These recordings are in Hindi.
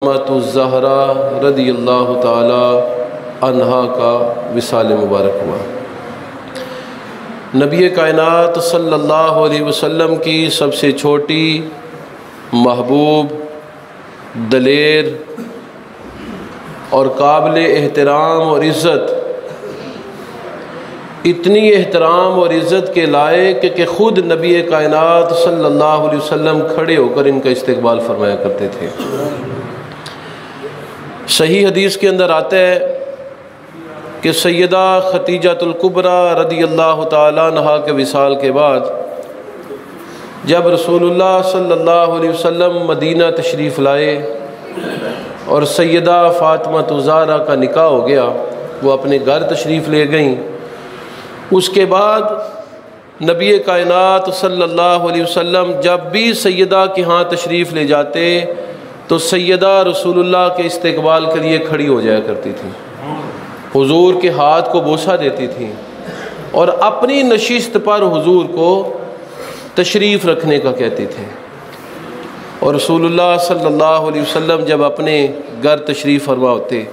ज़हरा रदियल्लाहु ताला अन्हा का विसाल मुबारक हुआ। नबी कायनात सल्लल्लाहु अलैहि वसल्लम की सबसे छोटी, महबूब, दलेर और काबिल एहतराम और इज़्ज़त, इतनी एहतराम और इज़्ज़त के लायक कि ख़ुद नबी कायनात सल्लल्लाहु अलैहि वसल्लम खड़े होकर इनका इस्तकबाल फरमाया करते थे। सही हदीस के अंदर आता है कि सैयदा खतीजतुल कुबरा रदियल्लाहु ताला अन्हा के विसाल के बाद जब रसूलुल्लाह सल्लल्लाहु अलैहि वसल्लम मदीना तशरीफ़ लाए और सैयदा फ़ातिमा ज़हरा का निकाह हो गया, वो अपने घर तशरीफ़ ले गईं। उसके बाद नबी कायनात सल्लल्लाहु अलैहि वसल्लम जब भी सैयदा के यहाँ तशरीफ़ ले जाते तो सैयदा रसूलुल्लाह के इस्तकबाल के लिए खड़ी हो जाया करती थी, हुजूर के हाथ को बोसा देती थी और अपनी नशिस्त पर हुजूर को तशरीफ़ रखने का कहते थे। और रसूलुल्लाह सल्लल्लाहु अलैहि वसल्लम जब अपने घर तशरीफ़ फरमा होते,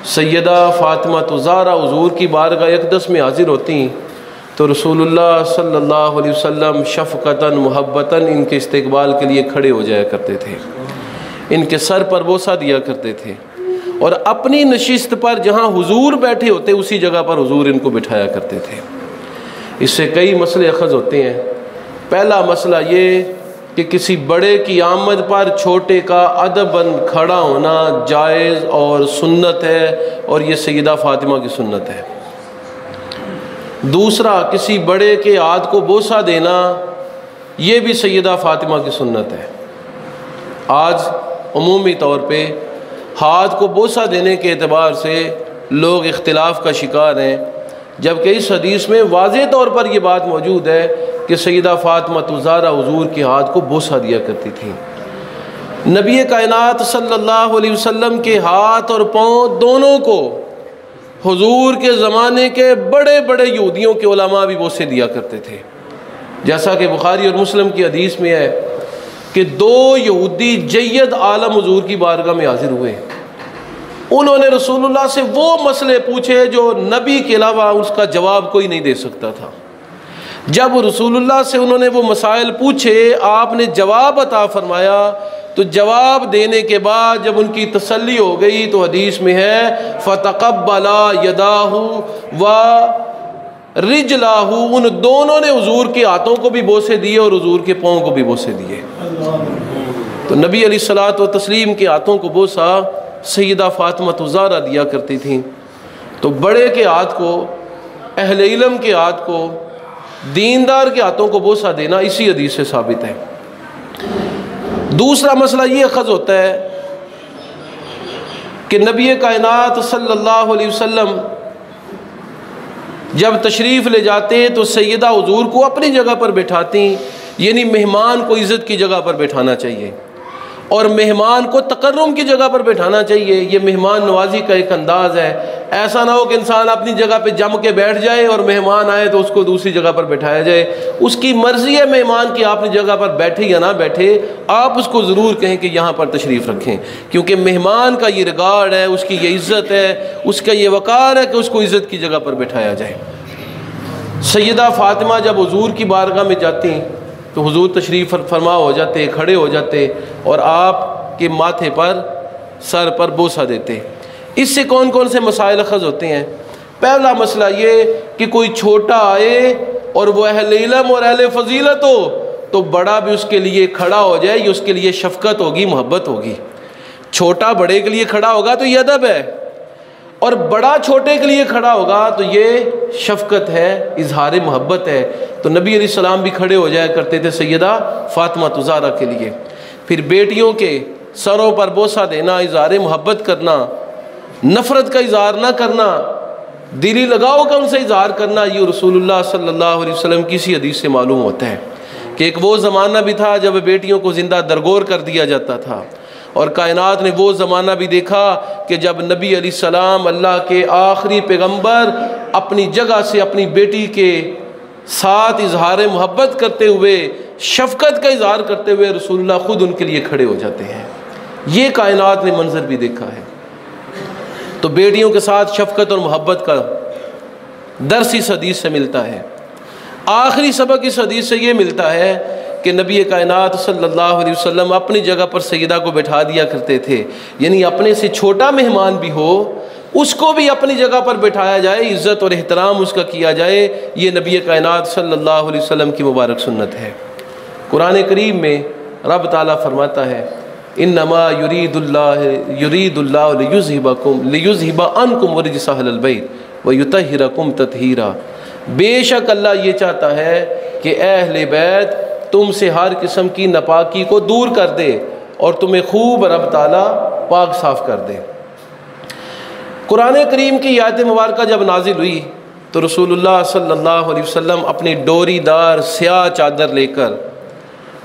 सैयदा फ़ातिमा ज़हरा हुजूर की बारगाह अक़दस में हाज़िर होती तो रसूलुल्लाह सल्लल्लाहु अलैहि वसल्लम शफ़क़तन मुहब्बतन इनके इस्तकबाल के लिए खड़े हो जाया करते थे, इनके सर पर बोसा दिया करते थे और अपनी नशिस्त पर जहाँ हुजूर बैठे होते उसी जगह पर हुजूर इनको बिठाया करते थे। इससे कई मसले अखज़ होते हैं। पहला मसला ये कि किसी बड़े की आमद पर छोटे का अदबन खड़ा होना जायज़ और सुन्नत है, और ये सैयदा फ़ातिमा की सुन्नत है। दूसरा, किसी बड़े के हाथ को बोसा देना, ये भी सैयदा फ़ातिमा की सुन्नत है। आज उमूमी तौर पे हाथ को बोसा देने के एतबार से लोग इख्तिलाफ़ का शिकार हैं, जबकि इस हदीस में वाज़ेह तौर पर यह बात मौजूद है कि सैयदा फ़ातिमा ज़हरा हुजूर के हाथ को बोसा दिया करती थी। नबी कायनात सल्लल्लाहु अलैहि वसल्लम के हाथ और पाँव दोनों को हुजूर के ज़माने के बड़े बड़े यहूदियों के उलमा भी बोसे दिया करते थे। जैसा कि बुखारी और मुस्लिम की हदीस में है कि दो यहूदी जय्यद आलम हुजूर की बारगाह में हाजिर हुए। उन्होंने रसूलुल्लाह से वो मसले पूछे जो नबी के अलावा उसका जवाब कोई नहीं दे सकता था। जब रसूलुल्लाह से उन्होंने वो मसाइल पूछे, आपने जवाब अता फरमाया, तो जवाब देने के बाद जब उनकी तसल्ली हो गई तो हदीस में है फ़तक़ब्बला यदाहु व रिजलाहु, उन दोनों ने हुजूर के हाथों को भी बोसे दिए और हुजूर के पाँव को भी बोसे दिए। तो नबी अलैहिस्सलातु व तस्लीम के हाथों को बोसा सैयदा फ़ातिमा ज़हरा दिया करती थी। तो बड़े के हाथ को, अहले इल्म के हाथ को, दीनदार के हाथों को बोसा देना इसी हदीस से साबित है। दूसरा मसला ये अखज़ होता है कि नबी कायनात सल्लल्लाहु अलैहि वसल्लम जब तशरीफ़ ले जाते तो सैयदा हुजूर को अपनी जगह पर बैठाती, यानी मेहमान को इज़्ज़त की जगह पर बैठाना चाहिए और मेहमान को तकर्रुम की जगह पर बैठाना चाहिए। ये मेहमान नवाजी का एक अंदाज़ है। ऐसा ना हो कि इंसान अपनी जगह पे जम के बैठ जाए और मेहमान आए तो उसको दूसरी जगह पर बैठाया जाए। उसकी मर्ज़ी है मेहमान की अपनी जगह पर बैठे या ना बैठे, आप उसको ज़रूर कहें कि यहाँ पर तशरीफ़ रखें, क्योंकि मेहमान का ये रिगार्ड है, उसकी ये इज़्ज़त है, उसका ये वक़ार है कि उसको इज़्ज़त की जगह पर बैठाया जाए। सैयदा फ़ातिमा जब हुजूर की बारगाह में जाती तो हुजूर तशरीफ़ फरमा हो जाते, खड़े हो जाते और आपके माथे पर, सर पर बोसा देते। इससे कौन कौन से मसाइल अखज़ होते हैं? पहला मसला ये कि कोई छोटा आए और वह अहले इल्म और अहले फ़जीलत हो तो बड़ा भी उसके लिए खड़ा हो जाए, ये उसके लिए शफ़क़त होगी, मोहब्बत होगी। छोटा बड़े के लिए खड़ा होगा तो ये अदब है, और बड़ा छोटे के लिए खड़ा होगा तो ये शफ़क़त है, इजहार मोहब्बत है। तो नबी अलैहिस्सलाम भी खड़े हो जाया करते थे सैयदा फ़ातिमा ज़हरा के लिए। फिर बेटियों के सरों पर बोसा देना, इजहार मोहब्बत करना, नफ़रत का इजहार ना करना, दिली लगाव का उनसे इजहार करना, ये रसूलुल्लाह सल्लल्लाहु अलैहि वसल्लम की सी हदीस से मालूम होता है कि एक वो ज़माना भी था जब बेटियों को ज़िंदा दरगोर कर दिया जाता था, और कायनात ने वो ज़माना भी देखा कि जब नबी अलैहिस्सलाम अल्लाह के आखिरी पैगंबर अपनी जगह से अपनी बेटी के साथ इजहार मोहब्बत करते हुए, शफ़क़त का इजहार करते हुए रसूलुल्लाह ख़ुद उनके लिए खड़े हो जाते हैं। ये कायनात ने मंजर भी देखा है। तो बेटियों के साथ शफ़क़त और मोहब्बत का दर्स इस हदीस से मिलता है। आखिरी सबक इस हदीस से ये मिलता है कि नबी कायनात सल्लल्लाहु अलैहि वसल्लम अपनी जगह पर सैयदा को बैठा दिया करते थे, यानी अपने से छोटा मेहमान भी हो उसको भी अपनी जगह पर बैठाया जाए, इज़्ज़त और एहतराम उसका किया जाए। ये नबी कायनात सल्लल्लाहु अलैहि वसल्लम की मुबारक सुन्नत है। कुरान करीम में रब ताला फरमाता है, इन्नमा युरीदुल्लाहु लियुज़हिबा अन्कुम रिज्सा अहलल बैत व युतहिरकुम तत्हीरा। बेशक अल्लाह ये चाहता है कि अहले बैत तुमसे हर किस्म की नापाकी को दूर कर दे और तुम्हें खूब रब ताला पाक साफ़ कर दे। कुरान करीम की आयत मुबारक जब नाजिल हुई तो रसूलुल्लाह सल्लल्लाहु अलैहि वसल्लम अपनी डोरीदार स्याह चादर लेकर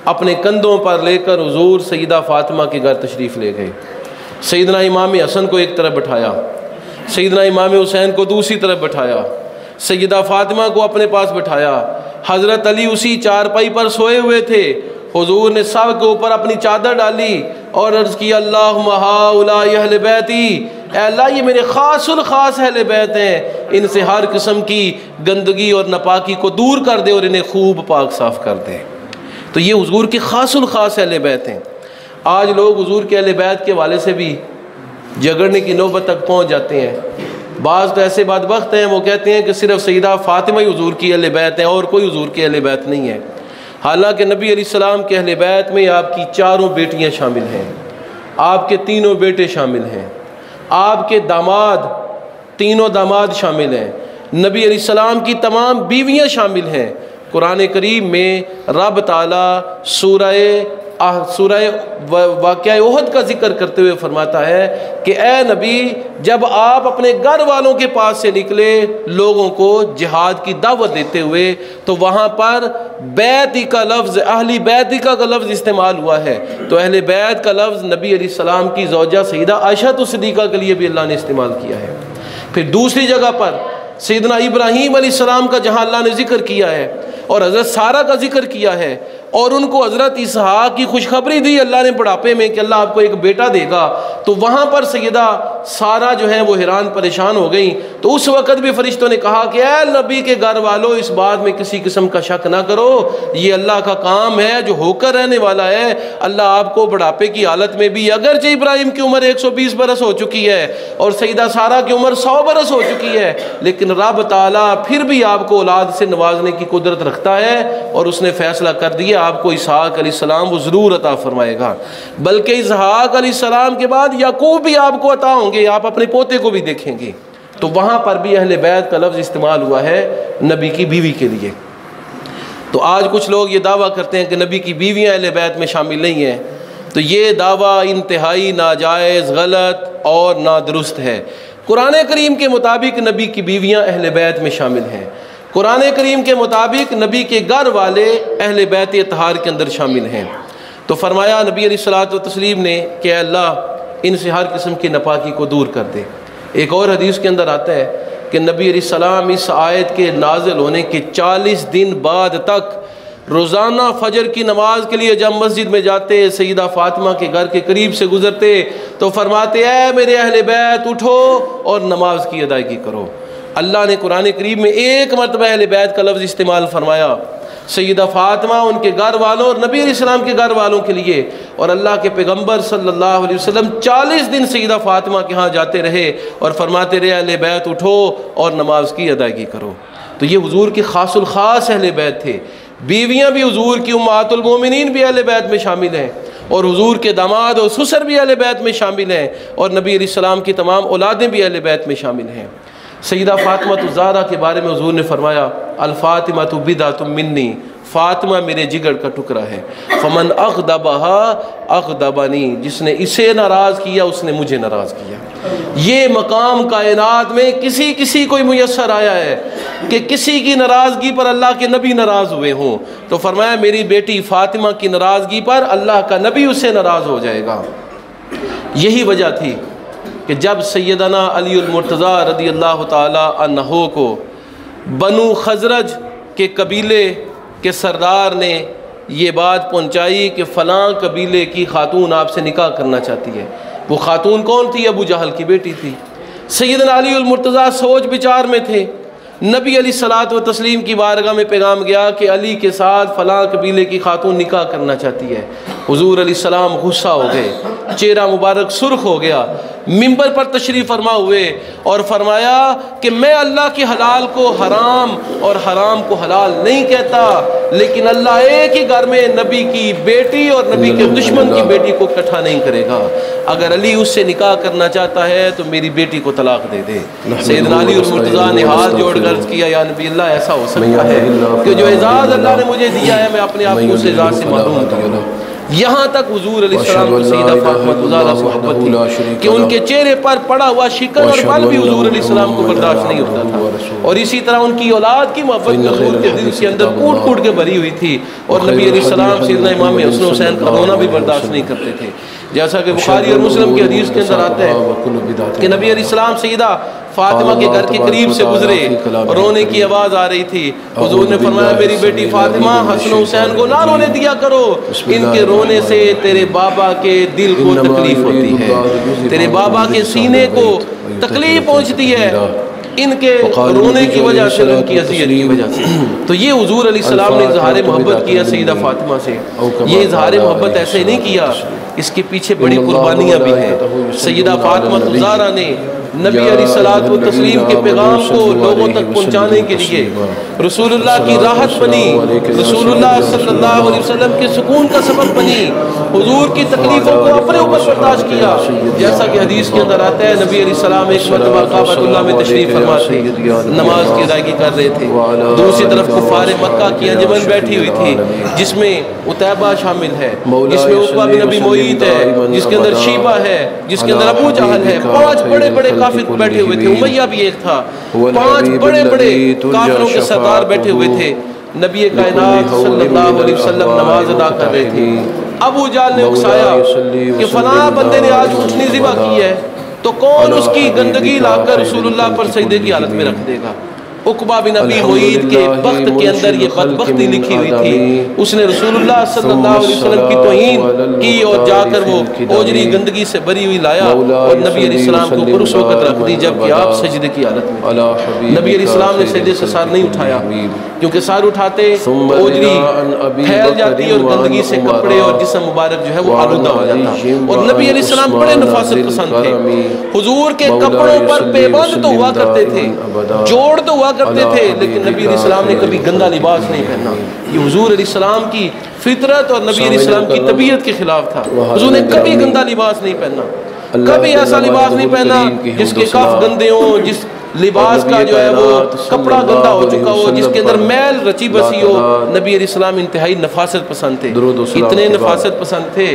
अपने कंधों पर लेकर हुजूर सैयदा फ़ातिमा के घर तशरीफ़ ले गए। सैयदना इमाम हसन को एक तरफ बैठाया, सैयदना इमाम हुसैन को दूसरी तरफ बैठाया, सैयदा फ़ातिमा को अपने पास बैठाया। हज़रत अली उसी चारपाई पर सोए हुए थे। हुजूर ने सब के ऊपर अपनी चादर डाली और अर्ज़ किया, अल्लाहुम्मा हाउलाई अहले बैती, अल्लाह ये मेरे ख़ासुल ख़ास अहले बैत हैं, इनसे हर किस्म की गंदगी और नापाकी को दूर कर दे और इन्हें खूब पाक साफ़ कर दे। तो ये हुजूर के ख़ासुल ख़ास अहले बैत हैं। आज लोग हुजूर के अहले बैत के वाले से भी झगड़ने की नौबत तक पहुँच जाते हैं। बाज़ तो ऐसे बदबख्त हैं, वो कहते हैं कि सिर्फ़ सैयदा फ़ातिमा ही हुजूर की अहले बैत हैं और कोई हुजूर के अहले बैत नहीं है। हालांकि नबी अलैहिस्सलाम के अहले बैत में आपकी चारों बेटियां शामिल हैं, आपके तीनों बेटे शामिल हैं, आपके दामाद तीनों दामाद शामिल हैं, नबी अलैहिस्सलाम की तमाम बीवियां शामिल हैं। कुरान करीम में रब ताला सूरह वाक़या उहद का जिक्र करते हुए फरमाता है कि ए नबी, जब आप अपने घर वालों के पास से निकले लोगों को जिहाद की दावत देते हुए, तो वहाँ पर बैती का लफ्ज़, अहली बैती का लफ्ज़ इस्तेमाल हुआ है। तो अहले बैत का लफ्ज़ नबी अलैहिस्सलाम की ज़ौजा सैयदा आयशा सिद्दीक़ा के लिए भी अल्लाह ने इस्तेमाल किया है। फिर दूसरी जगह पर सैयदना इब्राहीम अलैहिस्सलाम का जहाँ अल्लाह ने ज़िक्र किया है और हज़रत सारा का ज़िक्र किया है और उनको हज़रत इसहाक़ की खुशखबरी दी अल्लाह ने बुढ़ापे में कि अल्लाह आपको एक बेटा देगा, तो वहाँ पर सैयदा सारा जो है वो हैरान परेशान हो गई। तो उस वक़्त भी फ़रिश्तों ने कहा कि ऐ नबी के घर वालों, इस बात में किसी किस्म का शक ना करो, ये अल्लाह का काम है जो होकर रहने वाला है। अल्लाह आपको बुढ़ापे की हालत में भी, अगरचे इब्राहिम की उम्र 120 बरस हो चुकी है और सैयदा सारा की उम्र 100 बरस हो चुकी है, लेकिन रब ताला फिर भी आपको औलाद से नवाजने की कुदरत रखता है और उसने फ़ैसला कर दिया आपको इसहाक़ अलैहिस्सलाम वो ज़रूर अता फरमाएगा। बल्कि इसहाक़ अलैहिस्सलाम के बाद याकूब भी आपको अता होंगे, आप अपने पोते को भी देखेंगे। तो वहाँ पर भी अहले बैत का लफ्ज़ इस्तेमाल हुआ है नबी की बीवी के लिए। तो आज कुछ लोग ये दावा करते हैं कि नबी की बीवियाँ अहले बैत में शामिल नहीं हैं, तो ये दावा इंतहाई नाजायज़, गलत और नादुरुस्त है। कुरान करीम के मुताबिक नबी की बीवियाँ अहले बैत में शामिल हैं। कुरान करीम के मुताबिक नबी के घर वाले अहले बैत अतहार के अंदर शामिल हैं। तो फरमाया नबी अलैहिस्सलातु तस्लीम ने कि अल्लाह इनसे हर किस्म की नापाकी को दूर कर दे। एक और हदीस के अंदर आता है कि नबी अलैहिस्सलाम इस आयत के नाजिल होने के 40 दिन बाद तक रोज़ाना फजर की नमाज के लिए जब मस्जिद में जाते, सैयदा फ़ातिमा के घर के करीब से गुज़रते तो फरमाते, ऐ मेरे अहले बैत उठो और नमाज की अदायगी करो। अल्लाह ने कुरान करीम में एक मरतबा अहले बैत का लफ्ज़ इस्तेमाल फरमाया सैयदा फ़ातिमा, उनके घर वालों और नबी अलैहिस्सलाम के घर वालों के लिए, और अल्लाह के पैगम्बर सल्लल्लाहु अलैहि वसल्लम 40 दिन सैयदा फ़ातिमा के यहाँ जाते रहे और फरमाते रहे, अहले बैत उठो और नमाज की अदायगी करो। तो ये हुजूर के ख़ासुल ख़ास अहले बैत थे। बीवियाँ भी हुजूर की उम्महातुल मोमिनीन भी अहले बैत में शामिल हैं और हुजूर के दामाद और ससुर भी अहले बैत में शामिल हैं और नबी अलैहिस्सलाम की तमाम औलादें भी अहले बैत में शामिल हैं। सैयदा फ़ातिमा ज़हरा के बारे में हुजूर ने फरमाया, अल फ़ातिमा बिदअतुम मिन्नी, फ़ातिमा मेरे जिगर का टुकड़ा है। फ़मन अग़दबहा अग़दबनी, जिसने इसे नाराज़ किया उसने मुझे नाराज़ किया। ये मकाम कायनात में किसी किसी को मुयस्सर आया है कि किसी की नाराज़गी पर अल्लाह के नबी नाराज़ हुए हों, तो फरमाया मेरी बेटी फ़ातिमा की नाराज़गी पर अल्लाह का नबी उससे नाराज़ हो जाएगा। यही वजह थी कि जब सैयदना अलीउल मुर्तज़ा रज़ियल्लाहु ताला अन्हु को बनु खज़रज के कबीले के सरदार ने ये बात पहुँचाई कि फ़लाँ कबीले की खातून आपसे निकाह करना चाहती है। वो खातून कौन थी? अबू जहल की बेटी थी। सैयदना अली उल मुर्तज़ा सोच विचार में थे। नबी अलैहिस्सलातु व तस्लीम की बारगाह में पैगाम गया कि अली के साथ फ़लाँ कबीले की खातून निकाह करना चाहती है। हुज़ूर अलैहिस्सलाम गुस्सा हो गए, चेहरा मुबारक सुर्ख हो गया, मिंबर पर तशरीफ़ फरमा हुए और फरमाया कि मैं अल्लाह के हलाल को हराम और हराम को हलाल नहीं कहता, लेकिन अल्लाह एक ही घर में नबी की बेटी और नबी के दुश्मन की बेटी को इकट्ठा नहीं करेगा। अगर अली उससे निकाह करना चाहता है तो मेरी बेटी को तलाक दे दे। सैयदना अली और मुर्तज़ा ने हाथ जोड़कर अर्ज़ किया, या नबी अल्लाह, ऐसा हो सकता है कि जो एजाज़ अल्लाह ने मुझे दिया है मैं अपने आप को उस एजाज़ से महरूम करूँ। यहाँ तक हुज़ूर अलैहिस्सलाम को सैयदा फातिमा ज़हरा से मोहब्बत थी कि उनके चेहरे पर पड़ा हुआ शिकन और बल भी हुज़ूर अलैहिस्सलाम को बर्दाश्त नहीं होता था। और इसी तरह उनकी औलाद की मोहब्बत में हुज़ूर के दिल के अंदर कूट कूट के भरी हुई थी। और नबी अलैहिस्सलाम सैयदना इमाम हसन हुसैन का रोना भी बर्दाश्त नहीं करते थे। जैसा कि बुखारी और मुस्लिम की हदीस के अंदर आता है कि नबी अलैहिस्सलाम सैयदा फातिमा के घर के करीब से गुजरे, रोने की आवाज़ आ रही थी। हुजूर ने फरमाया, मेरी बेटी फातिमा हसन हुसैन को ना रोने दिया करो, इनके रोने से तेरे बाबा के दिल को तकलीफ होती है, तेरे बाबा के सीने को तकलीफ पहुँचती है, इनके रोने की वजह से, उनकी अज़ियत की वजह से। तो ये हुजूर अलैहिस्सलाम ने इज़हार मोहब्बत किया सैयदा फातिमा से। ये इज़हार मोहब्बत ऐसे नहीं किया, इसके पीछे बड़ी कुर्बानियाँ भी हैं। सैयदा फातिमा ज़हरा ने नबी अलैहिस्सलातु व तस्लीम के पैगाम को लोगों तक पहुँचाने के लिए रसूलुल्लाह की राहत बनी, रसूलुल्लाह सल्लल्लाहु अलैहि वसल्लम के सुकून का सबब बनी, हुजूर की तकलीफ़ों को अपने ऊपर बर्दाश्त किया। जैसा कि हदीस के अंदर आता है, नबी अलैहिस्सलाम एक मरतबा काबतुल्लाह में तशरीफ़ फरमा थे, नमाज की अदायगी कर रहे थे। दूसरी तरफ कुफ़ार मक्का की अंजुमन बैठी हुई थी, जिसमें उतैबा शामिल है, जिसमें उक़बा बिन अबी मुईत है, जिसके अंदर शीबा है, जिसके अंदर अबू जहल है। 5 बड़े बड़े काफिर बैठे हुए थे, उमैया भी एक था। 5 बड़े बड़े काफिरों के सरदार बैठे हुए थे। नबी कायनात सल्लल्लाहु अलैहि वसल्लम नमाज अदा कर रहे थे। अबू जहल ने उकसाया कि फलां बंदे ने आज ऊँटनी ज़िबा की है, तो कौन उसकी गंदगी लाकर रसूलुल्लाह पर सजदे की हालत में रख देगा। उक़बा बिन अबी मुईत के बख्त के अंदर ये बदबख्ती लिखी हुई थी। उसने रसूलुल्लाह सल्लल्लाहु अलैहि वसल्लम की तौहीन की और जाकर वो ओजरी गंदगी से भरी हुई लाया और नबी अलैहिस्सलाम के ऊपर उस वक्त रख दी जबकि आप सजदे की हालत में। नबी अलैहिस्सलाम ने सजदे से सर नहीं उठाया, क्योंकि सर उठाते ओजरी फैल जाती और गंदगी से कपड़े और जिस्म मुबारक जो है वो आलूदा हो जाता। और नबी अलैहिस्सलाम बड़े नफासत पसंद थे। हुजूर के कपड़ों पर पैबंद तो हुआ करते थे, जोड़ तो हुआ करते थे, लेकिन नबी अलैहिस्सलाम ने कभी गंदा लिबास नहीं पहना। ये हुजूर अलैहिस्सलाम की फितरत और नबी अलैहिस्सलाम की तबीयत के खिलाफ था। हुजूर ने कभी गंदा लिबास नहीं पहना, कभी ऐसा लिबास नहीं पहना जिसके कफ गंदे हो, जिस लिबास का जो है वो कपड़ा गंदा हो चुका हो, जिसके अंदर मैल रची बसी हो। नबी अलैहिस्सलाम इंतहाई नफासत पसंद थे, इतने नफासत पसंद थे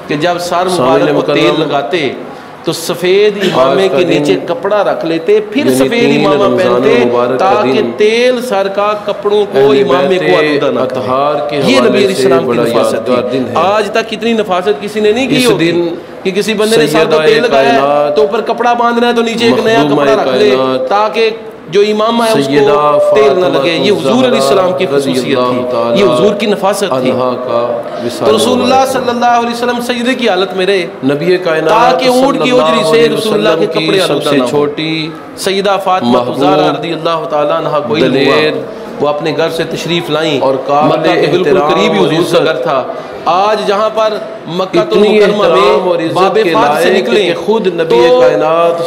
कि जब सर मुबारक को तेल लगाते तो सफ़ेद इमामे के नीचे कपड़ा रख लेते, फिर सफ़ेद इमामा पहनते ताकि तेल सर का कपड़ों को इमामे को आलूदा न करे। ये नबी अलैहिस्सलाम की नफासत थी। आज तक इतनी नफासत किसी ने नहीं की होगी कि किसी बंदे ने सर को तेल लगाया है तो ऊपर कपड़ा बांधना है तो नीचे एक नया कपड़ा रख ले ताकि जो इमाम है उसको तेल न लगे। ये हुजूर अलैहिस्सलाम की ख़ुसूसियत थी, ये हुजूर की नफासत थी। तो रसूलुल्लाह सल्लल्लाहु अलैहि वसल्लम सजदे की हालत में रहे, नबी कायनात ताकि ऊँट की ओजरी से रसूलुल्लाह के कपड़े सबसे छोटी सैयदा फातिमा ज़हरा रज़ियल्लाहु ताला अन्हा कोई देर वो अपने घर से तशरीफ़ लाई और मक्का के बिल्कुल करीब ही हुजूर का घर था। आज जहाँ पर मक्का मुकर्रमा में बाबे फात से निकले खुद नबी कायनात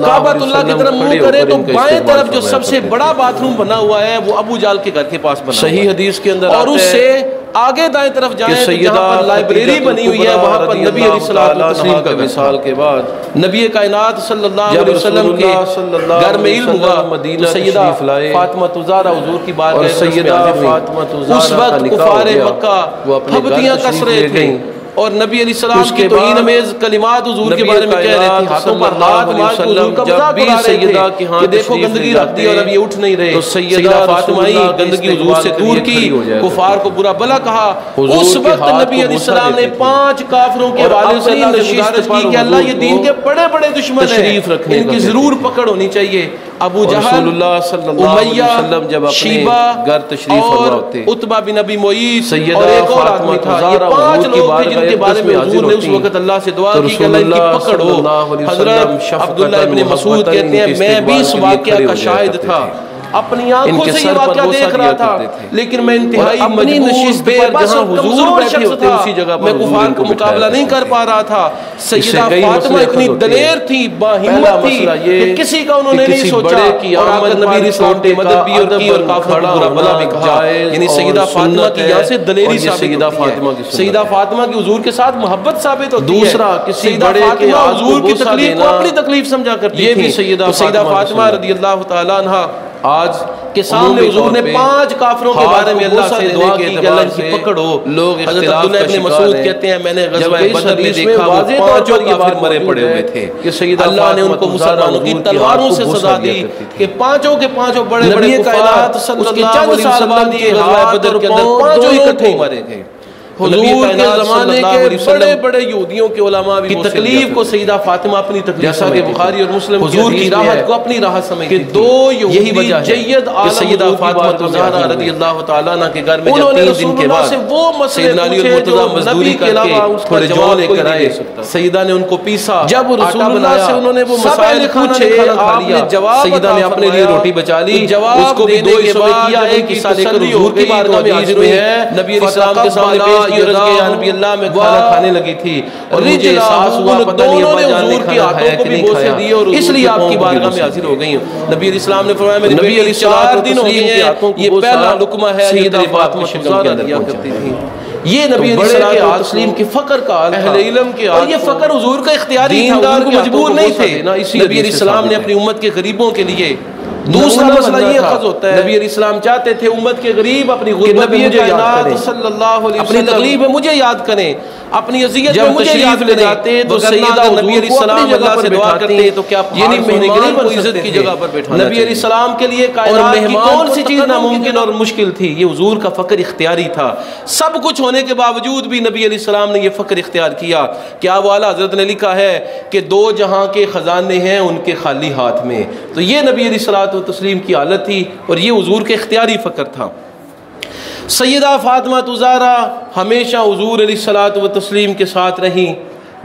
काबतुल्लाह की तरफ मुंह करे तो बाएं तरफ जो सबसे बड़ा बाथरूम बना हुआ है वो अबू जाल के घर के पास बना। सही हदीस के अंदर और उससे आगे दाएं तरफ जाएं तो जहाँ पर लाइब्रेरी बनी हुई है वहाँ पर नबी अलैहिस्सलाम का विसाल के बाद नबी कायनात सल्लल्लाहु अलैहि वसल्लम के घर में इल्म हुआ, मदीना सैयदा फातिमा ज़हरा हुजूर की बारगाह में सैयदा फातिमा ज़हरा उस वक्त कुफारे मक्का फबतियाँ कस रहे थे और नबी अलैहिस्सलाम के तौहीन अमेज़ कलिमात हुजूर के बारे में कह रहे थे, हाथों पर हाथ मार के हुजूर का मजाक उड़ा रहे थे कि देखो गंदगी रख दी और अब ये उठ नहीं रहे। तो सैयदा फातिमा ही गंदगी हुजूर से दूर की, कुफार को बुरा भला कहा। उस वक्त नबी अलैहिस्सलाम ने 5 काफिरों के हवाले से अल्लाह से गुजारिश की कि अल्लाह ये दीन के बड़े बड़े दुश्मन हैं, इनकी जरूर पकड़ होनी चाहिए। अबू जहल, उमैया, शीबा घर तशरीफ और उतबा बिन अबी मुईस और एक और आदमी था। ये 5 लोग थे जिनके बारे में हुजूर ने उस वक्त अल्लाह से दुआ की कि अल्लाह इनकी पकड़ हो। हजरत अब्दुल्लाह इब्न मसूद कहते हैं मैं भी इस वाक़या का शाहिद था, अपनी आंखों से ये वाक़या देख रहा था, लेकिन मैं इंतहाई अपनी नशिस्त बेबस और कमजोर शख्स था, मैं कुफार का मुकाबला नहीं कर पा रहा था। सैयदा फातिमा इतनी दलेर थी, बाहिम्मत थी कि किसी का उन्होंने नहीं सोचा और आकर नबी इस्लाम ने मदद भी की और काफिरों को बुरा भला भी कहा। यानी सैयदा फातिमा की यहाँ से दलेरी साबित होती है। सैयदा फातिमा की हुजूर के साथ मोहब्बत साबित होती है। दूसरा, किसी बड़े के हुजूर की तकलीफ को अपनी तकलीफ समझा करती थी। सैयदा फातिमा रज़ियल्लाहु तआला अन्हा आज के सामने हुजूर ने 5 काफिरों के बारे में अल्लाह से दुआ की कि अल्लाह की पकड़ हो। लोग हज़रत अब्दुल्लाह इब्न मसूद कहते हैं मैंने ग़ज़वा बदर में देखा वो 5 काफिर मरे पड़े हुए थे कि अल्लाह ने उनको मुसलमानों की तलवारों से सजा दी कि 5 के 5 बड़े-बड़े कायनात सल्लल्लाहु अलैहि वसल्लम के ग़ज़वा बदर के अंदर 5 इकट्ठे मरे थे। हुजूर के ज़माने के बड़े-बड़े यहूदियों के उलमा भी तकलीफ को सैयदा फातिमा अपनी तकलीफ, जैसा कि बुखारी और मुस्लिम हुजूर की राहत को अपनी राहत समझती थी। 2 यही वजह जय्यद आलम सैयदा फातिमा ज़हरा रज़ियल्लाहु तआला अन्हा के घर में जब 3 दिन के बाद वो मसले अली और मुर्तज़ा मजदूरी करके थोड़े जौ लेकर आए, सैयदा ने उनको पीसा, जब रसूलुल्लाह से उन्होंने वो मसाइल पूछे आपने जवाब, सैयदा ने अपने लिए रोटी बचा ली, उसको भी 2 हिस्सों में किया। एक हिस्सा लेकर हुजूर की बारगाह में हाजिर हुए हैं, नबी इस्लाम के सामने नबी अल्लाह में खाना खाने लगी थी और मुझे एहसास हुआ पता नहीं अब्बा जान ने खाना खाया कि नहीं खाया, इसलिए आपकी बारगाह में हाजिर हो गई हूं। नबी इस्लाम ने फरमाया मेरे नबी 4 दिन हो गए हैं, ये पहला लुकमा है सैयदा फातिमा शिकम के अंदर करती थी। ये नबी तस्लीम के फकर का अहले इल्म के, और ये फकर हुजूर का इख्तियारी था, उनको मजबूर नहीं थे। नबी इस्लाम ने अपनी उम्मत के गरीबों के लिए दूसरा मसला ये खज होता है, नबी इस्लाम चाहते थे उम्मत के गरीब अपनी गुर्बत में मुझे याद करें, सल्लल्लाहु अलैहि वसल्लम अपनी तकलीफ में मुझे याद करें, अपनी अज़ियत में मुझे याद ले जाते तो सैयदा नबी इस्लाम अल्लाह से दुआ करते तो क्या यानी मेहमान को इज्जत की जगह पर बैठाना। नबी इस्लाम के लिए कायनात की कौन सी चीज़ नामुमकिन और मुश्किल थी? ये हुजूर का फ़क्र इख्तियारी था। सब कुछ होने के बावजूद भी नबी इस्लाम ने ये फ़क्र इख्तियार किया। क्या वो आला हज़रत ने लिखा है कि 2 जहां के ख़जाने हैं उनके खाली हाथ में, तो ये नबी इस्लाम तस्लीम की हालत थी और ये हुजूर के इख्तियारी फ़क्र था। सैयदा फातिमा ज़हरा हमेशा हुजूर अलैहिस्सलातु व तस्लीम के साथ रहीं,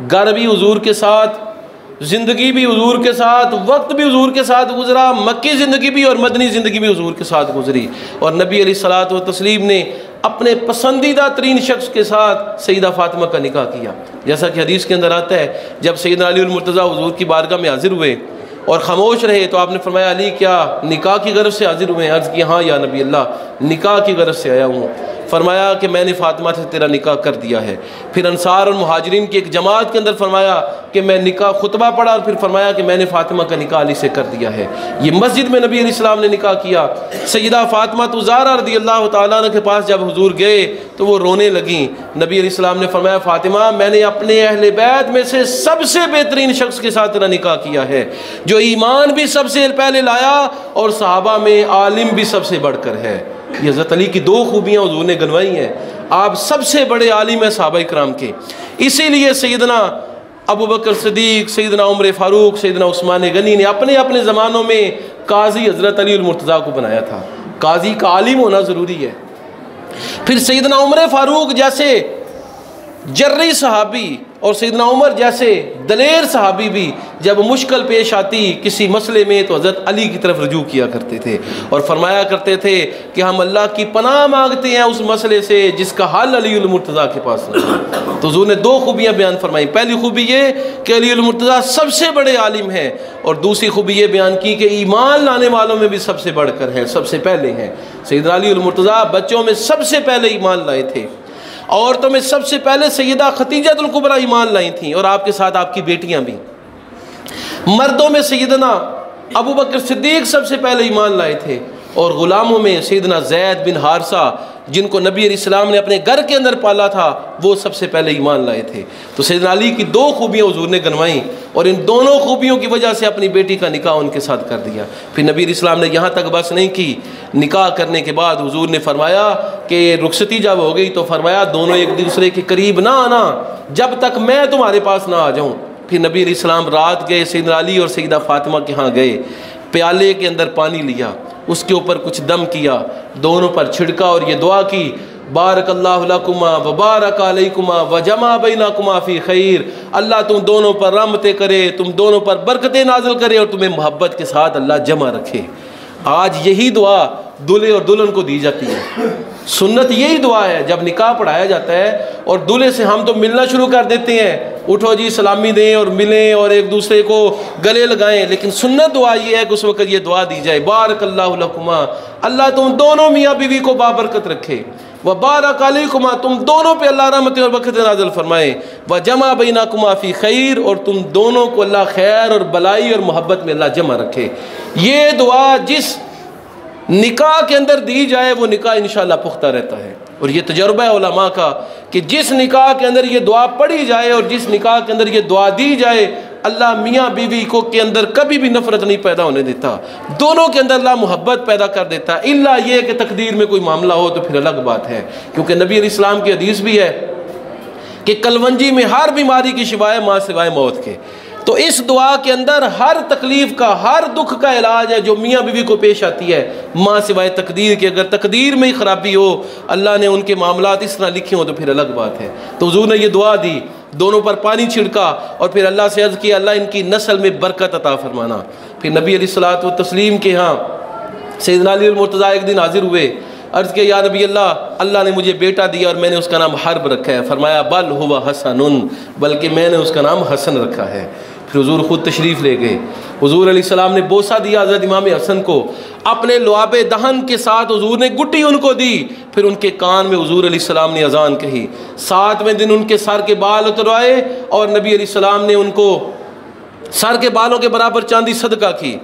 घर भी हुजूर के साथ, ज़िंदगी भी हुजूर के साथ, वक्त भी हुजूर के साथ गुजरा, मक्की ज़िंदगी भी और मदनी ज़िंदगी भी हुजूर के साथ गुजरी। और नबी अलैहिस्सलातु व तस्लीम ने अपने पसंदीदा तरीन शख्स के साथ सैयदा फातिमा का निकाह किया। जैसा कि हदीस के अंदर आता है, जब सैयदना अली मुर्तज़ा हुजूर की बारगाह में हाजिर हुए और ख़ामोश रहे तो आपने फरमाया अली क्या निकाह की गरज से हाजिर हुए हैं? अर्ज़ की हाँ या नबी अल्लाह निकाह की गरज से आया हूँ। फरमाया कि मैंने फातिमा से तेरा निकाह कर दिया है। फिर अंसार और मुहाजिरीन की एक जमात के अंदर फरमाया कि मैं निकाह खुतबा पढ़ा और फिर फरमाया कि मैंने फातिमा का निकाह अली से कर दिया है। ये मस्जिद में नबी इस्लाम ने निकाह किया। सैयदा फातिमा ज़हरा रज़ियल्लाहु तआला अन्हा के पास जब हुजूर गए तो वो रोने लगीं। नबी इस्लाम ने फरमाया फातिमा मैंने अपने अहले बैत में से सबसे बेहतरीन शख्स के साथ तेरा निकाह किया है, जो ईमान भी सबसे पहले लाया और सहाबा में आलिम भी सबसे बढ़कर है। ये हज़रत अली की 2 खूबियाँ हुजूर ने गनवाई हैं। आप सबसे बड़े आलिम हैं सहाबा इकराम के। इसीलिए सैयदना अबू बकर सिद्दीक़, सैयदना उमर फ़ारूक, सैयदना उस्मान गनी ने अपने अपने ज़मानों में काजी हज़रत अली मुर्तज़ा को बनाया था। काजी का आलिम होना ज़रूरी है। फिर सैयदना उमर फ़ारूक जैसे जर्री सहाबी और सैयदना उमर जैसे दलेर सहाबी भी जब मुश्किल पेश आती किसी मसले में तो हज़रत अली की तरफ रुजू किया करते थे और फरमाया करते थे कि हम अल्लाह की पनाह मांगते हैं उस मसले से जिसका हल अली मुर्तज़ा के पास नहीं है। तो हुजूर ने 2 खूबियाँ बयान फरमाई। पहली खूबी ये कि अली मुर्तज़ा सबसे बड़े आलिम हैं और दूसरी खूबी ये बयान की कि ईमान लाने वालों में भी सबसे बढ़कर हैं, सबसे पहले हैं। सैयदना अली मुर्तज़ा बच्चों में सबसे पहले ईमान लाए थे। औरतों में सबसे पहले सैयदा खतीजतुल कुबरा ईमान लाई थी और आपके साथ आपकी बेटियां भी। मर्दों में सैयदना अबू बकर सिद्दीक़ सबसे पहले ईमान लाए थे और ग़ुलामों में सैयदना ज़ैद बिन हारिसा जिनको नबी इस्लाम ने अपने घर के अंदर पाला था वो सबसे पहले ईमान लाए थे। तो सैयदना अली की 2 खूबियाँ हुजूर ने गनवाई और इन दोनों खूबियों की वजह से अपनी बेटी का निकाह उनके साथ कर दिया। फिर नबी इस्लाम ने यहाँ तक बस नहीं की, निकाह करने के बाद हुजूर ने फरमाया कि रुखसती जब हो गई तो फरमाया दोनों एक दूसरे के करीब ना आना जब तक मैं तुम्हारे पास ना आ जाऊँ। फिर नबी इस्लाम रात गए, सैयदना अली और सैयदा फातिमा के यहाँ गए। प्याले के अंदर पानी लिया, उसके ऊपर कुछ दम किया, दोनों पर छिड़का और ये दुआ की, बारकल्लाहु लकुमा व बारक अलैकुमा व जमा बैनकुमा फ़ी खैर। अल्लाह तुम दोनों पर रहमतें करे, तुम दोनों पर बरकतें नाज़िल करे और तुम्हें मोहब्बत के साथ अल्लाह जमा रखे। आज यही दुआ दूल्हे और दुल्हन को दी जाती है। सुन्नत यही दुआ है। जब निकाह पढ़ाया जाता है और दूल्हे से हम तो मिलना शुरू कर देते हैं, उठो जी सलामी दें और मिलें और एक दूसरे को गले लगाएं, लेकिन सुन्नत दुआ ये है कि उस वक़्त ये दुआ दी जाए, बारकल्लाहु लकुमा, अल्लाह तुम दोनों मियाँ बीवी को बाबरकत रखे, व बारक अलैकुमा, तुम दोनों पे अल्लाह रहमतें और बरकतें नाज़िल फरमाए, व जमा बैनकुमा फ़ी खैर, और तुम दोनों को अल्लाह खैर और भलाई और मोहब्बत में अल्लाह जमा रखे। ये दुआ जिस निकाह के अंदर दी जाए वो निकाह इंशाअल्लाह पुख्ता रहता है। और ये तजर्बा है उलमा का कि जिस निकाह के अंदर ये दुआ पढ़ी जाए और जिस निकाह के अंदर ये दुआ दी जाए, अल्लाह मियाँ बीवी को के अंदर कभी भी नफरत नहीं पैदा होने देता, दोनों के अंदर अल्लाह मोहब्बत पैदा कर देता है। इल्ला ये कि तकदीर में कोई मामला हो तो फिर अलग बात है, क्योंकि नबी अलैहिस्सलाम की हदीस भी है कि कलवंजी में हर बीमारी की शिफा है माँ सिवाय मौत के। तो इस दुआ के अंदर हर तकलीफ़ का, हर दुख का इलाज है जो मियाँ बीवी को पेश आती है, माँ सिवाय तकदीर के। अगर तकदीर में ही ख़राबी हो, अल्लाह ने उनके मामलात इस तरह लिखे हो तो फिर अलग बात है। तो हुज़ूर ने ये दुआ दी, दोनों पर पानी छिड़का और फिर अल्लाह से अर्ज़ किया, अल्लाह इनकी नस्ल में बरकत अता फरमाना। फिर नबी अलैहिस्सलातु व तस्लीम के यहाँ सैयदना अली मुर्तज़ा एक दिन हाजिर हुए, अर्ज़ किया, या नबी अल्लाह, अल्लाह ने मुझे बेटा दिया और मैंने उसका नाम हर्ब रखा है। फरमाया, बल हुवा हसनुन, बल्कि मैंने उसका नाम हसन रखा है। फिर हुज़ूर ख़ुद तशरीफ़ ले गए। हुज़ूर अलैहिस्सलाम ने बोसा दिया हज़रत इमाम हसन को, अपने लुआबे दहन के साथ हुज़ूर ने गुट्टी उनको दी। फिर उनके कान में हुज़ूर अलैहिस्सलाम ने अज़ान कही। 7वें दिन उनके सर के बाल उतरवाए और नबी अलैहिस्सलाम ने उनको सर के बालों के बराबर चांदी सदका की।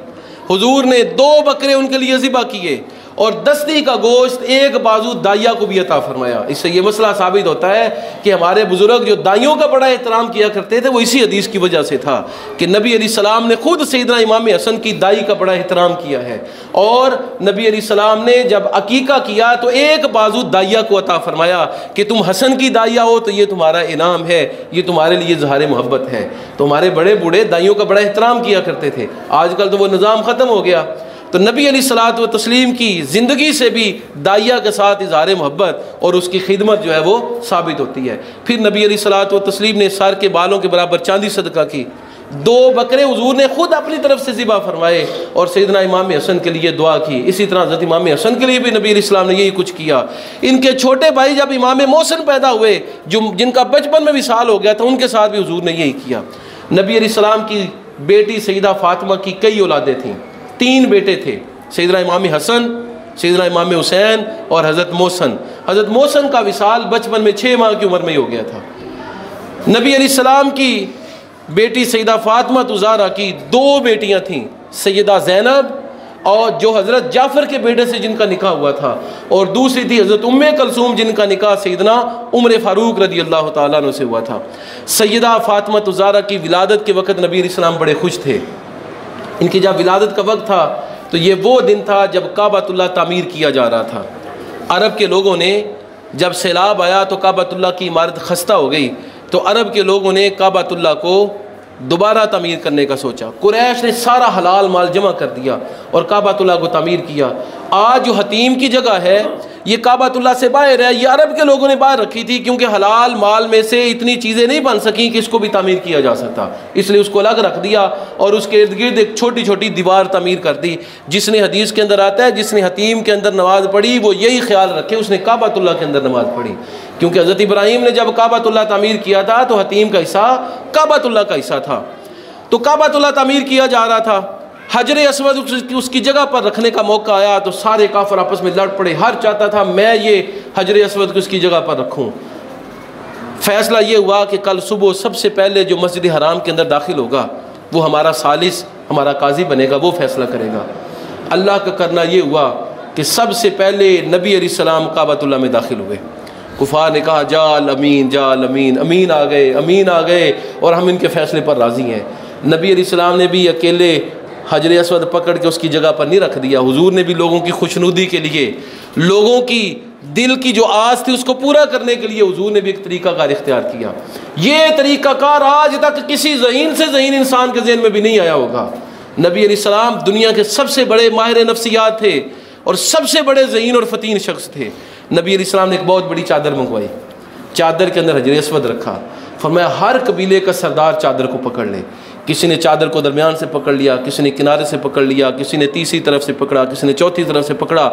हुज़ूर ने 2 बकरे उनके लिए ज़िबा किए और दस्ती का गोश्त एक बाजू दाइया को भी अता फरमाया। इससे ये मसला साबित होता है कि हमारे बुजुर्ग जो दाइयों का बड़ा एहतराम किया करते थे वो इसी हदीस की वजह से था कि नबी अलैहिस्सलाम ने खुद सैयदना इमाम हसन की दाई का बड़ा एहतराम किया है। और नबी अलैहिस्सलाम ने जब अकीका किया तो एक बाजू दाइया को अता फरमाया कि तुम हसन की दाइया हो तो ये तुम्हारा इनाम है, ये तुम्हारे लिए इज़हार मोहब्बत है। तो हमारे बड़े बूढ़े दाइयों का बड़ा एहतराम किया करते थे। आजकल तो वो निज़ाम ख़त्म हो गया। तो नबी अलैहिस्सलातु व तस्लीम की ज़िंदगी से भी दाइया के साथ इज़हार मोहब्बत और उसकी खिदमत जो है वो साबित होती है। फिर नबी अलैहिस्सलातु व तस्लीम ने सर के बालों के बराबर चांदी सदका की। 2 बकरे हुज़ूर ने खुद अपनी तरफ से ज़िबा फरमाए और सैयदना इमाम हसन के लिए दुआ की। इसी तरह हज़रत इमाम हसन के लिए भी नबी अलैहिस्सलाम ने यही कुछ किया। इनके छोटे भाई जब इमाम मोहसिन पैदा हुए, जो जिनका बचपन में विसाल हो गया था, उनके साथ भी हुज़ूर ने यही किया। नबी अलैहिस्सलाम की बेटी सैयदा फ़ातिमा की कई औलादें थीं, 3 बेटे थे, सैयदना इमाम हसन, सैयदना इमाम हुसैन और हज़रत मोहसिन। हज़रत मोहसिन का विसाल बचपन में 6 माह की उम्र में ही हो गया था। नबी अलैहिस्सलाम की बेटी सैयदा फ़ातिमा ज़हरा की 2 बेटियां थीं, सैयदा ज़ैनब और जो हज़रत जाफ़र के बेटे से जिनका निकाह हुआ था, और दूसरी थी हज़रत उम्मे कलसूम जिनका निकाह सैयदना उमर फ़ारूक रज़ी अल्लाह तआला अन्हु से हुआ था। सैयदा फ़ातिमा ज़हरा की विलादत के वक़्त नबी अलैहिस्सलाम बड़े खुश थे। इनकी जब विलादत का वक्त था तो ये वो दिन था जब काबतुल्लाह तामीर किया जा रहा था। अरब के लोगों ने जब सैलाब आया तो काबतुल्लाह की इमारत खस्ता हो गई, तो अरब के लोगों ने काबतुल्लाह को दोबारा तामीर करने का सोचा। कुरैश ने सारा हलाल माल जमा कर दिया और काबतुल्लाह को तामीर किया। आज जो हतीम की जगह है ये काबतुल्लाह से बाहर है, ये अरब के लोगों ने बाहर रखी थी क्योंकि हलाल माल में से इतनी चीज़ें नहीं बन सकी कि इसको भी तामीर किया जा सकता, इसलिए उसको अलग रख दिया और उसके इर्द गिर्द एक छोटी छोटी दीवार तामीर कर दी। जिसने हदीस के अंदर आता है जिसने हतीम के अंदर नमाज़ पढ़ी वो यही ख्याल रखे उसने काबतुल्लाह के अंदर नमाज़ पढ़ी, क्योंकि हज़रत इब्राहीम ने जब काबतुल्लाह तामीर किया था तो हतीम का हिस्सा काबतुल्लाह का हिस्सा था। तो काबतुल्लाह तामीर किया जा रहा था, हजर असवद उसकी जगह पर रखने का मौका आया तो सारे काफिर आपस में लड़ पड़े। हर चाहता था मैं ये हजर असवद को उसकी जगह पर रखूं। फैसला ये हुआ कि कल सुबह सबसे पहले जो मस्जिद हराम के अंदर दाखिल होगा वो हमारा सालिस, हमारा काजी बनेगा, वो फैसला करेगा। अल्लाह का करना ये हुआ कि सबसे पहले नबी अलैहिस्सलाम काबतुल्लाह में दाखिल हुए। कुफार ने कहा जाल अमीन, जाल अमीन, अमीन आ गए, अमीन आ गए और हम इनके फ़ैसले पर राज़ी हैं। नबी अलैहिस्सलाम ने भी अकेले हजर असवद पकड़ के उसकी जगह पर नहीं रख दिया। हुजूर ने भी लोगों की खुशनुदी के लिए, लोगों की दिल की जो आस थी उसको पूरा करने के लिए हुजूर ने भी एक तरीक़ाकार इख्तियार किया। ये तरीक़ाकार आज तक किसी ज़हीन से ज़हीन इंसान के ज़हन में भी नहीं आया होगा। नबी अलैहिस्सलाम दुनिया के सबसे बड़े माहिर नफ्सियात थे और सबसे बड़े ज़हीन और फ़तीन शख्स थे। नबी अलैहिस्सलाम ने एक बहुत बड़ी चादर मंगवाई, चादर के अंदर हजर अस्वद रखा, फरमाया हर कबीले का सरदार चादर को पकड़ ले। किसी ने चादर को दरमियान से पकड़ लिया, किसी ने किनारे से पकड़ लिया, किसी ने तीसरी तरफ से पकड़ा, किसी ने चौथी तरफ से पकड़ा।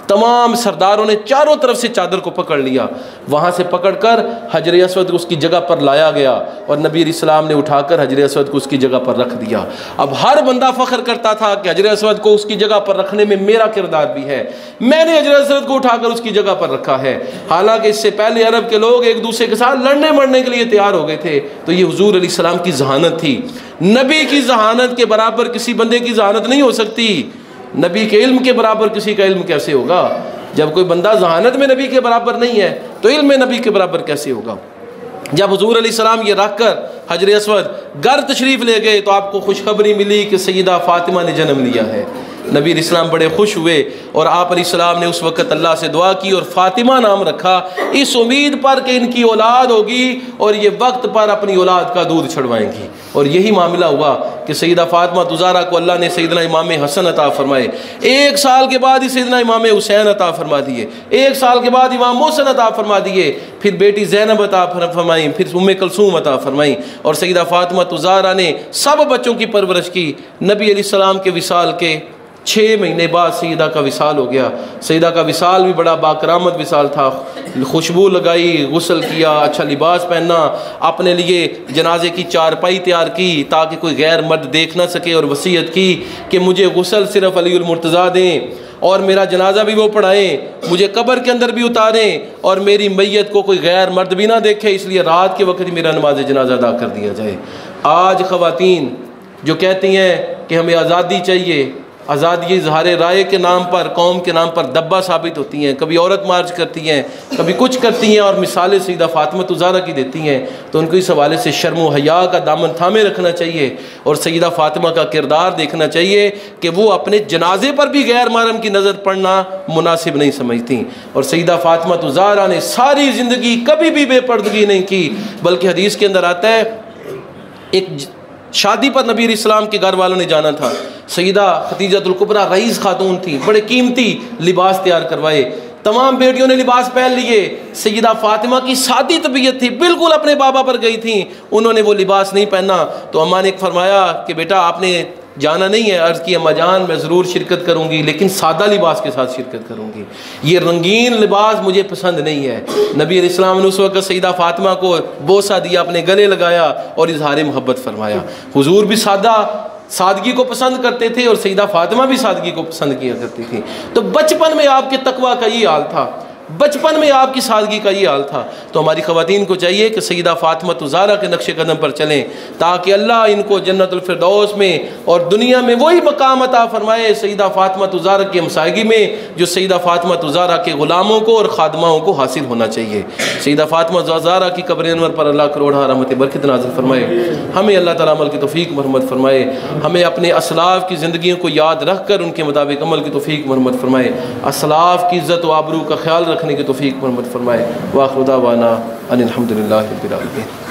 तमाम सरदारों ने चारों तरफ से चादर को पकड़ लिया। वहाँ से पकड़कर हजर अस्वद को उसकी जगह पर लाया गया और नबी अलैहिस्सलाम ने उठाकर हजर अस्वद को उसकी जगह पर रख दिया। अब हर बंदा फ़ख्र करता था कि हजर अस्वद को उसकी जगह पर रखने में मेरा किरदार भी है, मैंने हजर अस्वद को उठाकर उसकी जगह पर रखा है। हालांकि इससे पहले अरब के लोग एक दूसरे के साथ लड़ने मरने के लिए तैयार हो गए थे। तो ये हुजूर अलैहिस्सलाम की जहानत थी। नबी की जहानत के बराबर किसी बंदे की जहानत नहीं हो सकती। नबी के इल्म के बराबर किसी का इल्म कैसे होगा? जब कोई बंदा जहानत में नबी के बराबर नहीं है तो इल्म में नबी के बराबर कैसे होगा? जब हुजूर अलैहिस्सलाम ये रख कर हजर अस्वद घर तशरीफ़ ले गए तो आपको खुशखबरी मिली कि सैयदा फ़ातिमा ने जन्म लिया है। नबी अलैहिस्सलाम बड़े खुश हुए और आप अलैहिस्सलाम ने उस वक़्त अल्लाह से दुआ की और फ़ातिमा नाम रखा, इस उम्मीद पर कि इनकी औलाद होगी और ये वक्त पर अपनी औलाद का दूध छड़वाएंगी। और यही मामला हुआ कि सैयदा फ़ातिमा तुज़ारा को अल्लाह ने सैयदना इमाम हसन अता फरमाए। 1 साल के बाद ही सैयदना इमाम हुसैन अता फरमा दिए, 1 साल के बाद इमाम मोहसिन अता फरमा दिए, फिर बेटी ज़ैनब अता फरमाई, फिर उम्मे कुलसूम अता फरमाई। और सैयदा फ़ातिमा तुज़ारा ने सब बच्चों की परवरिश की। नबी अलैहिस्सलाम के विसाल के 6 महीने बाद सैयदा का विसाल हो गया। सैयदा का विसाल भी बड़ा बाकरामत विसाल था। खुशबू लगाई, गुस्ल किया, अच्छा लिबास पहना, अपने लिए जनाजे की चारपाई तैयार की ताकि कोई गैर मर्द देख ना सके, और वसीयत की कि मुझे गुस्ल सिर्फ़ अलीउल मुर्तज़ा दें और मेरा जनाजा भी वो पढ़ाएँ, मुझे कब्र के अंदर भी उतारें और मेरी मैयत को कोई गैर मर्द भी ना देखे, इसलिए रात के वक्त ही मेरा नमाज जनाजा अदा कर दिया जाए। आज ख़वातीन जो कहती हैं कि हमें आज़ादी चाहिए, आज़ादी इज़हार राय के नाम पर, कौम के नाम पर दब्बा साबित होती हैं। कभी औरत मार्च करती हैं, कभी कुछ करती हैं और मिसालें सैयदा फ़ातिमा तुज़ारा की देती हैं। तो उनको इस हवाले से शर्म व हया का दामन थामे रखना चाहिए और सैयदा फ़ातिमा का किरदार देखना चाहिए कि वो अपने जनाजे पर भी गैर महरम की नज़र पड़ना मुनासिब नहीं समझती। और सैयदा फ़ातिमा तुज़ारा ने सारी ज़िंदगी कभी भी बेपर्दगी नहीं की, बल्कि हदीस के अंदर आता है एक शादी पर नबी अलैहिस्सलाम के घर वालों ने जाना था। सैयदा खदीजतुल कुबरा रईस खातून थी, बड़े कीमती लिबास तैयार करवाए, तमाम बेटियों ने लिबास पहन लिए। सैयदा फ़ातिमा की सादी तबीयत थी, बिल्कुल अपने बाबा पर गई थी, उन्होंने वो लिबास नहीं पहना। तो अम्मा ने फरमाया कि बेटा आपने जाना नहीं है। अर्ज़ की अम्मा जान मैं ज़रूर शिरकत करूँगी लेकिन सादा लिबास के साथ शिरकत करूँगी, ये रंगीन लिबास मुझे पसंद नहीं है। नबी अलैहिस्सलाम ने उस वक्त सैयदा फ़ातिमा को बोसा दिया, अपने गले लगाया और इज़हार मोहब्बत फरमाया। हुजूर भी सादगी को पसंद करते थे और सैयदा फ़ातिमा भी सादगी को पसंद किया करती थी। तो बचपन में आपके तकवा का ये हाल था, बचपन में आपकी सादगी का ये हाल था। तो हमारी ख़वातीन को चाहिए कि सैयदा फ़ातिमा तुज़ारा के नक्शे कदम पर चलें ताकि अल्लाह इनको जन्नतुल फिरदौस में और दुनिया में वही मकाम अता फरमाए सैयदा फ़ातिमा तुज़ारा की हमसायगी में जो सैयदा फ़ातिमा तुज़ारा के ग़ुलामों को और ख़ादमाओं को हासिल होना चाहिए। सैयदा फ़ातिमा तुज़ारा की कब्र अनवर पर अल्लाह करोड़ा रहमत बरकत नाज़िल फरमाए। हमें अल्लाह ताला अमल की तौफ़ीक मरहमत फरमाए। हमें अपने असलाफ़ की ज़िंदगियों को याद रख कर उनके मुताबिक अमल की तौफ़ीक मरहमत फरमाए। असलाफ़ की इज़्ज़त व आबरू का ख्याल रखने की तौफ़ीक मरहमत फरमाए। व आखिर दावाना अनिल हम्दुलिल्लाहि रब्बिल आलमीन।